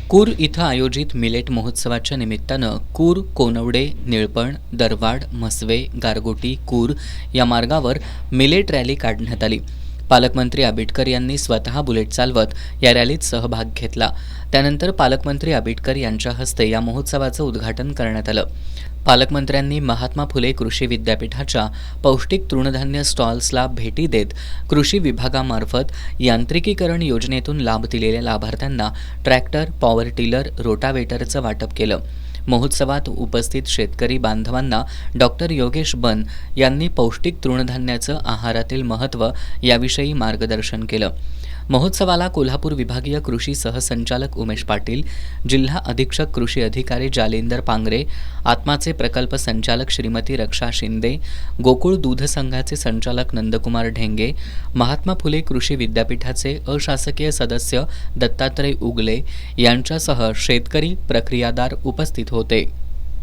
कूर इथं आयोजित मिलेट महोत्सवाच्या निमित्तानं कूर, कोनवडे, निळपण, दरवाड, म्हसवे, गारगोटी, कूर या मार्गावर मिलेट रॅली काढण्यात आली. पालकमंत्री आबिटकर यांनी स्वतः बुलेट चालवत या रॅलीत सहभाग घेतला. त्यानंतर पालकमंत्री आबिटकर यांच्या हस्ते या महोत्सवाचं उद्घाटन करण्यात आलं. पालकमंत्र्यांनी महात्मा फुले कृषी विद्यापीठाच्या पौष्टिक तृणधान्य स्टॉल्सला भेटी देत कृषी विभागामार्फत यांत्रिकीकरण योजनेतून लाभ दिलेल्या लाभार्थ्यांना ट्रॅक्टर, पॉवर टिलर, रोटावेटरचं वाटप केलं. महोत्सवात उपस्थित शेतकरी बांधवांना डॉक्टर योगेश बन यांनी पौष्टिक तृणधान्याचं आहारातील महत्त्व याविषयी मार्गदर्शन केलं. महोत्सवाला कोल्हापूर विभागीय कृषी सहसंचालक उमेश पाटील, जिल्हा अधीक्षक कृषी अधिकारी जालिंदर पांगरे, आत्माचे प्रकल्प संचालक श्रीमती रक्षा शिंदे, गोकुळ दूध संघाचे संचालक नंदकुमार ढेंगे, महात्मा फुले कृषी विद्यापीठाचे अशासकीय सदस्य दत्तात्रय उगले यांच्यासह शेतकरी प्रक्रियादार उपस्थित होते.